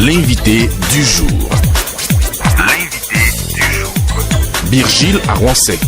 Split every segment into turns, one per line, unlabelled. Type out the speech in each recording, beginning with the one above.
L'invité du jour. Virgile Arouansek.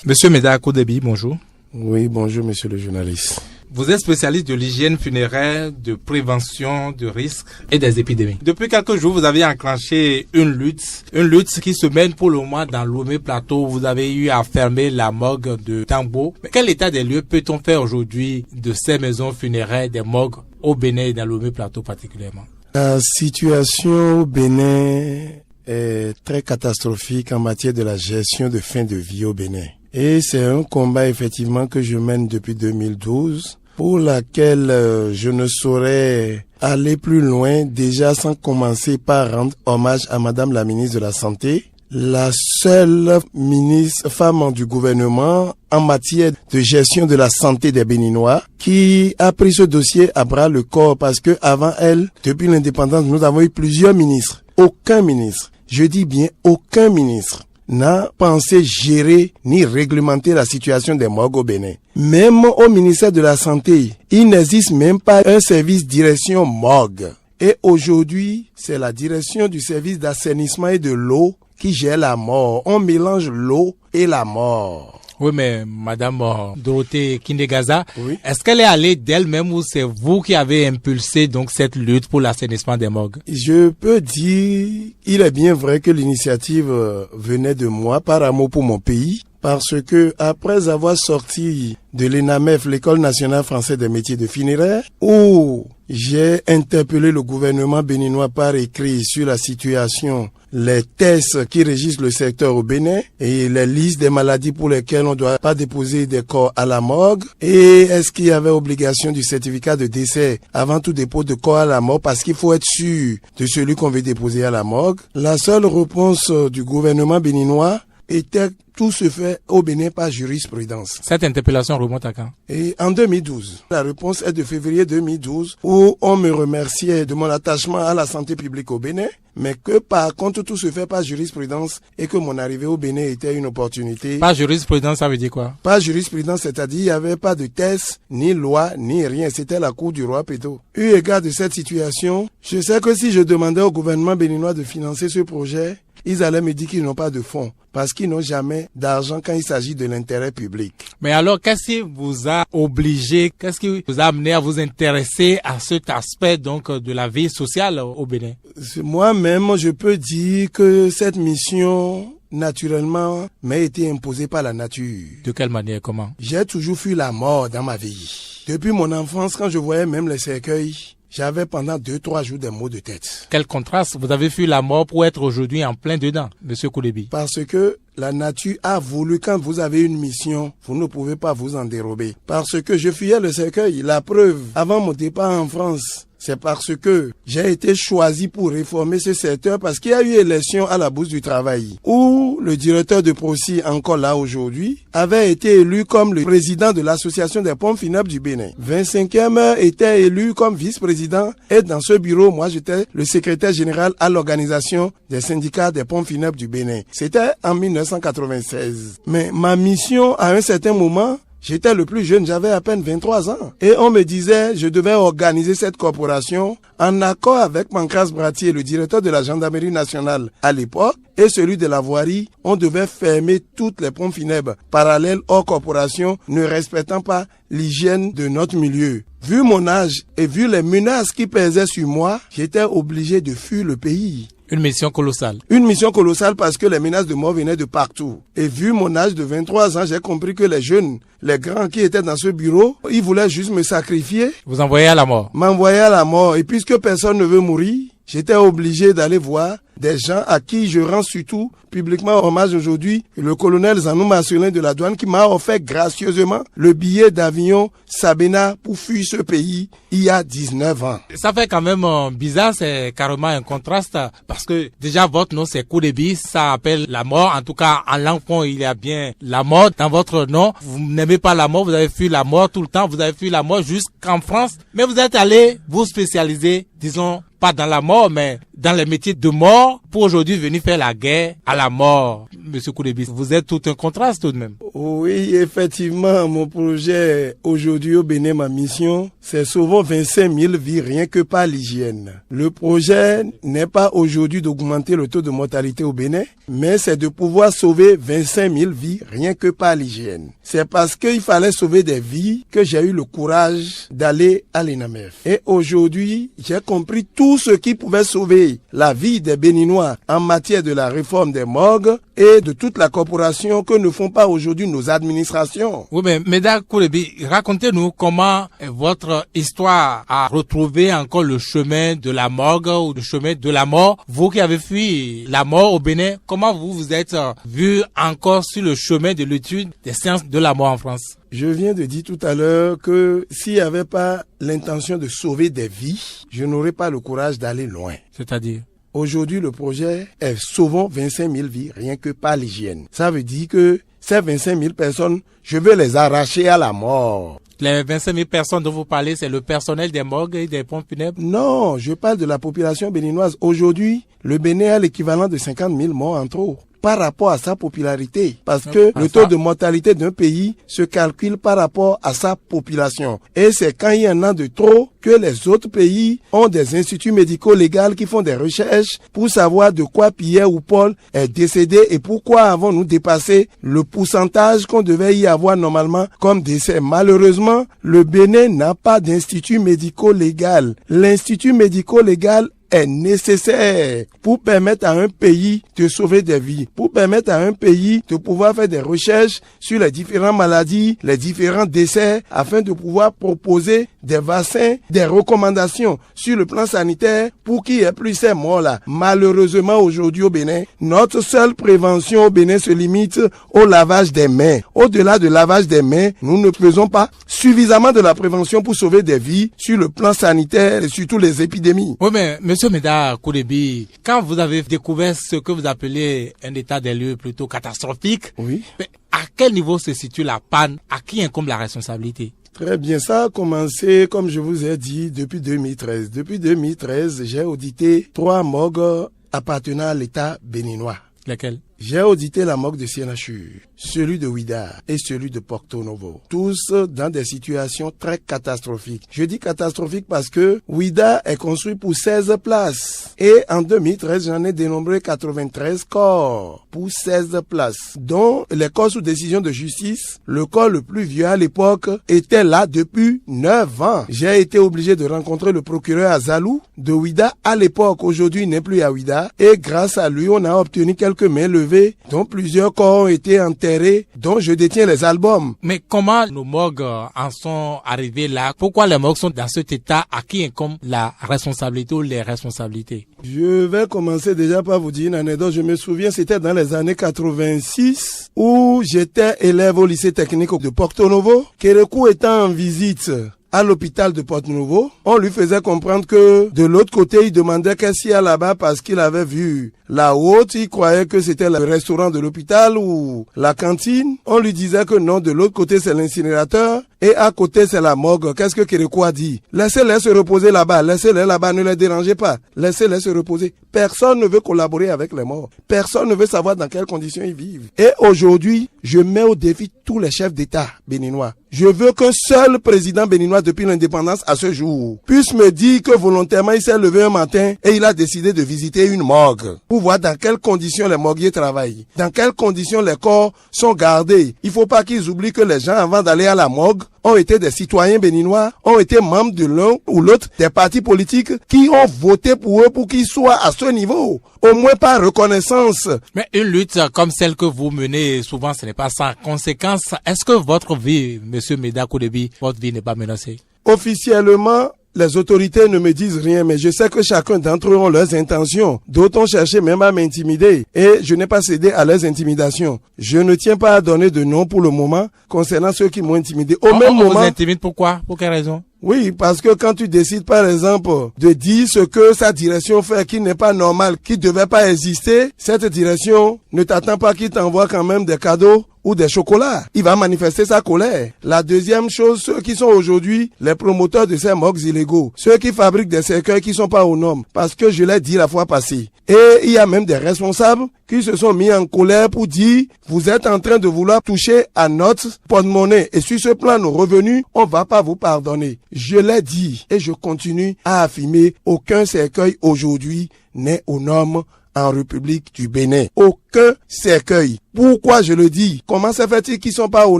Monsieur Meda Kodebi, bonjour.
Oui, bonjour monsieur le journaliste.
Vous êtes spécialiste de l'hygiène funéraire, de prévention de risques et des épidémies. Depuis quelques jours, vous avez enclenché une lutte qui se mène pour le moment dans Lomé Plateau. Vous avez eu à fermer la morgue de Tambo. Mais quel état des lieux peut-on faire aujourd'hui de ces maisons funéraires, des morgues au Bénin et dans Lomé Plateau particulièrement?
La situation au Bénin est très catastrophique en matière de la gestion de fin de vie au Bénin. Et c'est un combat effectivement que je mène depuis 2012 pour laquelle je ne saurais aller plus loin déjà sans commencer par rendre hommage à Madame la ministre de la Santé, la seule ministre femme du gouvernement en matière de gestion de la santé des Béninois qui a pris ce dossier à bras le corps parce que avant elle, depuis l'indépendance, nous avons eu plusieurs ministres. Aucun ministre, je dis bien aucun ministre, n'a pensé gérer ni réglementer la situation des morgues au Bénin. Même au ministère de la Santé, il n'existe même pas un service direction morgue. Et aujourd'hui, c'est la direction du service d'assainissement et de l'eau qui gère la mort. On mélange l'eau et la mort.
Oui, mais Madame Dorothée Kindegaza,
oui.
Est-ce qu'elle est allée d'elle-même ou c'est vous qui avez impulsé donc cette lutte pour l'assainissement des morgues?
Je peux dire, il est bien vrai que l'initiative venait de moi par amour pour mon pays. Parce que après avoir sorti de l'ENAMEF, l'École nationale française des métiers de funéraire, où j'ai interpellé le gouvernement béninois par écrit sur la situation, les tests qui régissent le secteur au Bénin et les listes des maladies pour lesquelles on ne doit pas déposer des corps à la morgue, et est-ce qu'il y avait obligation du certificat de décès avant tout dépôt de corps à la morgue parce qu'il faut être sûr de celui qu'on veut déposer à la morgue. La seule réponse du gouvernement béninois était tout se fait au Bénin par jurisprudence.
Cette interpellation remonte à quand?
Et en 2012. La réponse est de février 2012 où on me remerciait de mon attachement à la santé publique au Bénin, mais que par contre tout se fait par jurisprudence et que mon arrivée au Bénin était une opportunité.
Par jurisprudence, ça veut dire quoi?
Par jurisprudence, c'est-à-dire il n'y avait pas de test, ni loi, ni rien. C'était la cour du roi Péto. Eu égard de cette situation, je sais que si je demandais au gouvernement béninois de financer ce projet, ils allaient me dire qu'ils n'ont pas de fonds parce qu'ils n'ont jamais d'argent quand il s'agit de l'intérêt public.
Mais alors, qu'est-ce qui vous a obligé, qu'est-ce qui vous a amené à vous intéresser à cet aspect donc de la vie sociale au Bénin?
Moi-même, je peux dire que cette mission, naturellement, m'a été imposée par la nature.
De quelle manière, comment?
J'ai toujours fui la mort dans ma vie. Depuis mon enfance, quand je voyais même les cercueils, j'avais pendant 2-3 jours des maux de tête.
Quel contraste, vous avez fui la mort pour être aujourd'hui en plein dedans, Monsieur Koulebi.
Parce que la nature a voulu, quand vous avez une mission, vous ne pouvez pas vous en dérober. Parce que je fuyais le cercueil, la preuve, avant mon départ en France, c'est parce que j'ai été choisi pour réformer ce secteur parce qu'il y a eu élection à la Bourse du Travail où le directeur de Procy, encore là aujourd'hui, avait été élu comme le président de l'association des pompes funèbres du Bénin. 25e était élu comme vice-président et dans ce bureau, moi j'étais le secrétaire général à l'organisation des syndicats des pompes funèbres du Bénin. C'était en 1996. Mais ma mission à un certain moment, j'étais le plus jeune, j'avais à peine 23 ans. Et on me disait, je devais organiser cette corporation en accord avec Pancras Bratier, le directeur de la gendarmerie nationale à l'époque, et celui de la voirie. On devait fermer toutes les pompes funèbres parallèles aux corporations ne respectant pas l'hygiène de notre milieu. Vu mon âge et vu les menaces qui pesaient sur moi, j'étais obligé de fuir le pays.
Une mission colossale.
Une mission colossale parce que les menaces de mort venaient de partout. Et vu mon âge de 23 ans, j'ai compris que les jeunes, les grands qui étaient dans ce bureau, ils voulaient juste me sacrifier.
Vous envoyez à la mort.
M'envoyer à la mort. Et puisque personne ne veut mourir, j'étais obligé d'aller voir des gens à qui je rends surtout publiquement hommage aujourd'hui, le colonel Zanou Marcelin de la douane qui m'a offert gracieusement le billet d'avion Sabena pour fuir ce pays il y a 19 ans.
Ça fait quand même bizarre, c'est carrément un contraste parce que déjà votre nom c'est Koulebi, ça appelle la mort. En tout cas, en langue fond, il y a bien la mort dans votre nom. Vous n'aimez pas la mort, vous avez fui la mort tout le temps, vous avez fui la mort jusqu'en France. Mais vous êtes allé vous spécialiser, disons, pas dans la mort, mais dans les métiers de mort pour aujourd'hui venir faire la guerre à la mort. Monsieur Koudebi, vous êtes tout un contraste tout de même.
Oui, effectivement, mon projet aujourd'hui au Bénin, ma mission, c'est sauver 25 000 vies rien que par l'hygiène. Le projet n'est pas aujourd'hui d'augmenter le taux de mortalité au Bénin, mais c'est de pouvoir sauver 25 000 vies rien que par l'hygiène. C'est parce qu'il fallait sauver des vies que j'ai eu le courage d'aller à l'ENAMEF. Et aujourd'hui, j'ai compris tout ce qui pouvait sauver la vie des Béninois en matière de la réforme des morgues et de toute la corporation que ne font pas aujourd'hui nos administrations.
Oui, mais Méda Koudebi, racontez-nous comment votre histoire a retrouvé encore le chemin de la morgue ou le chemin de la mort. Vous qui avez fui la mort au Bénin, comment vous vous êtes vu encore sur le chemin de l'étude des sciences de la mort en France?
Je viens de dire tout à l'heure que s'il n'y avait pas l'intention de sauver des vies, je n'aurais pas le courage d'aller loin.
C'est-à-dire?
Aujourd'hui, le projet est sauvons 25 000 vies rien que par l'hygiène. Ça veut dire que ces 25 000 personnes, je veux les arracher à la mort.
Les 25 000 personnes dont vous parlez, c'est le personnel des morgues et des pompes funèbres?
Non, je parle de la population béninoise. Aujourd'hui, le Bénin a l'équivalent de 50 000 morts en trop par rapport à sa popularité. Parce que le taux de mortalité d'un pays se calcule par rapport à sa population. Et c'est quand il y en a de trop que les autres pays ont des instituts médicaux légaux qui font des recherches pour savoir de quoi Pierre ou Paul est décédé et pourquoi avons-nous dépassé le pourcentage qu'on devait y avoir normalement comme décès. Malheureusement, le Bénin n'a pas d'institut médico-légal. L'institut médico-légal est nécessaire pour permettre à un pays de sauver des vies, pour permettre à un pays de pouvoir faire des recherches sur les différentes maladies, les différents décès, afin de pouvoir proposer des vaccins, des recommandations sur le plan sanitaire pour qu'il n'y ait plus ces morts-là. Malheureusement, aujourd'hui au Bénin, notre seule prévention au Bénin se limite au lavage des mains. Au-delà du lavage des mains, nous ne faisons pas suffisamment de la prévention pour sauver des vies sur le plan sanitaire et surtout les épidémies.
Oui, mais Monsieur Méda Koudebi, quand vous avez découvert ce que vous appelez un état des lieux plutôt catastrophique,
oui.
Mais à quel niveau se situe la panne? À qui incombe la responsabilité?
Très bien, ça a commencé, comme je vous ai dit, depuis 2013. Depuis 2013, j'ai audité 3 morgues appartenant à l'État béninois.
Lesquels?
J'ai audité la morgue de CNHU, celui de Ouida et celui de Porto Novo. Tous dans des situations très catastrophiques. Je dis catastrophiques parce que Ouida est construit pour 16 places. Et en 2013, j'en ai dénombré 93 corps pour 16 places. Dont les corps sous décision de justice, le corps le plus vieux à l'époque était là depuis 9 ans. J'ai été obligé de rencontrer le procureur Azalou de Ouida à l'époque. Aujourd'hui, il n'est plus à Ouida. Et grâce à lui, on a obtenu quelques mains levées dont plusieurs corps ont été enterrés, dont je détiens les albums.
Mais comment nos morgues en sont arrivés là? Pourquoi les morgues sont dans cet état? À qui incombe la responsabilité ou les responsabilités?
Je vais commencer déjà par vous dire une anecdote. Je me souviens, c'était dans les années 86 où j'étais élève au lycée technique de Porto Novo. Kérékou étant en visite à l'hôpital de Porto Novo, on lui faisait comprendre que de l'autre côté, il demandait qu'est-ce qu'il y a là-bas parce qu'il avait vu la haute, il croyait que c'était le restaurant de l'hôpital ou la cantine. On lui disait que non, de l'autre côté, c'est l'incinérateur et à côté, c'est la morgue. Qu'est-ce que Kérékou a dit? Laissez-les se reposer là-bas, laissez-les là-bas, ne les dérangez pas, laissez-les se reposer. Personne ne veut collaborer avec les morts. Personne ne veut savoir dans quelles conditions ils vivent. Et aujourd'hui, je mets au défi tous les chefs d'État béninois. Je veux qu'un seul président béninois depuis l'indépendance à ce jour puisse me dire que volontairement il s'est levé un matin et il a décidé de visiter une morgue pour voir dans quelles conditions les morguiers travaillent, dans quelles conditions les corps sont gardés. Il faut pas qu'ils oublient que les gens avant d'aller à la morgue ont été des citoyens béninois, ont été membres de l'un ou l'autre des partis politiques qui ont voté pour eux pour qu'ils soient à ce niveau, au moins par reconnaissance.
Mais une lutte comme celle que vous menez, souvent ce n'est pas sans conséquence. Est-ce que votre vie, Monsieur Méda Koudebi, votre vie n'est pas menacée?
Officiellement, les autorités ne me disent rien, mais je sais que chacun d'entre eux ont leurs intentions. D'autres ont cherché même à m'intimider et je n'ai pas cédé à leurs intimidations. Je ne tiens pas à donner de nom pour le moment concernant ceux qui m'ont intimidé. Au même moment,
vous intimide pourquoi? Pour quelle raison?
Oui, parce que quand tu décides par exemple de dire ce que sa direction fait qui n'est pas normal, qui ne devait pas exister, cette direction ne t'attend pas qu'il t'envoie quand même des cadeaux ou des chocolats. Il va manifester sa colère. La deuxième chose, ceux qui sont aujourd'hui les promoteurs de ces mocs illégaux, ceux qui fabriquent des cercueils qui sont pas aux normes, parce que je l'ai dit la fois passée. Et il y a même des responsables qui se sont mis en colère pour dire, vous êtes en train de vouloir toucher à notre porte-monnaie et sur ce plan nos revenus, on va pas vous pardonner. Je l'ai dit et je continue à affirmer, aucun cercueil aujourd'hui n'est aux normes en République du Bénin. Aucun cercueil. Pourquoi je le dis? Comment se fait-il qu'ils sont pas aux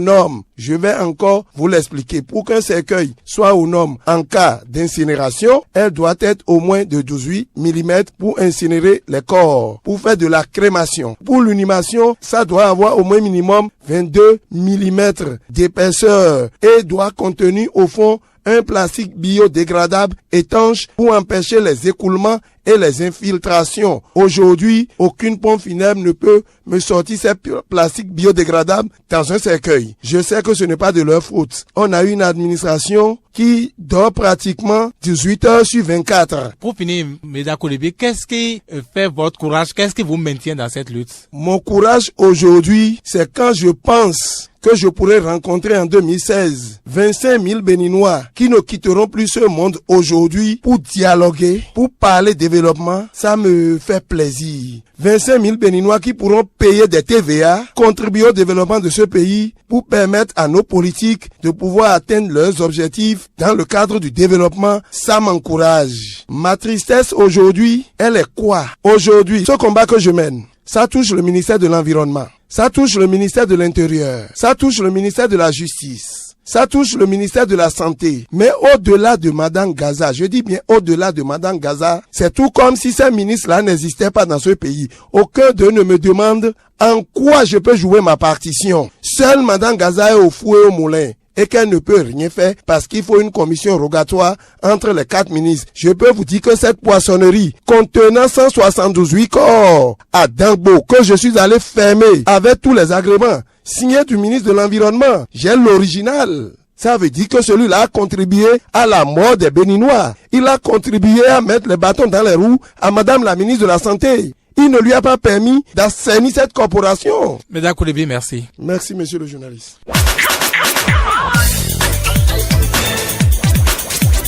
normes? Je vais encore vous l'expliquer. Pour qu'un cercueil soit aux normes en cas d'incinération, elle doit être au moins de 18 mm pour incinérer les corps, pour faire de la crémation. Pour l'inhumation, ça doit avoir au moins minimum 22 mm d'épaisseur et doit contenir au fond un plastique biodégradable étanche pour empêcher les écoulements et les infiltrations. Aujourd'hui, aucune pompe funèbre ne peut me sortir ces plastiques biodégradables dans un cercueil. Je sais que ce n'est pas de leur faute. On a une administration qui dort pratiquement 18 heures sur 24.
Pour finir, Méda Koulibaly, qu'est-ce qui fait votre courage? Qu'est-ce qui vous maintient dans cette lutte?
Mon courage aujourd'hui, c'est quand je pense que je pourrais rencontrer en 2016 25 000 Béninois qui ne quitteront plus ce monde aujourd'hui pour dialoguer, pour parler développement. Ça me fait plaisir. 25 000 Béninois qui pourront payer des TVA, contribuer au développement de ce pays pour permettre à nos politiques de pouvoir atteindre leurs objectifs dans le cadre du développement. Ça m'encourage. Ma tristesse aujourd'hui, elle est quoi? Aujourd'hui, ce combat que je mène, ça touche le ministère de l'Environnement. Ça touche le ministère de l'Intérieur. Ça touche le ministère de la Justice. Ça touche le ministère de la Santé. Mais au-delà de Madame Gaza, je dis bien au-delà de Madame Gaza, c'est tout comme si ces ministres-là n'existaient pas dans ce pays. Aucun d'eux ne me demande en quoi je peux jouer ma partition. Seule Madame Gaza est au fouet au moulin. Et qu'elle ne peut rien faire parce qu'il faut une commission rogatoire entre les 4 ministres. Je peux vous dire que cette poissonnerie contenant 178 corps à Dangbo, que je suis allé fermer avec tous les agréments, signé du ministre de l'Environnement, j'ai l'original. Ça veut dire que celui-là a contribué à la mort des Béninois. Il a contribué à mettre les bâtons dans les roues à Madame la ministre de la Santé. Il ne lui a pas permis d'assainir cette corporation.
Méda Koulibaly, merci.
Merci, monsieur le journaliste.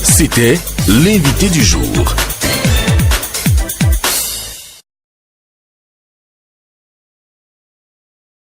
C'était l'invité du jour.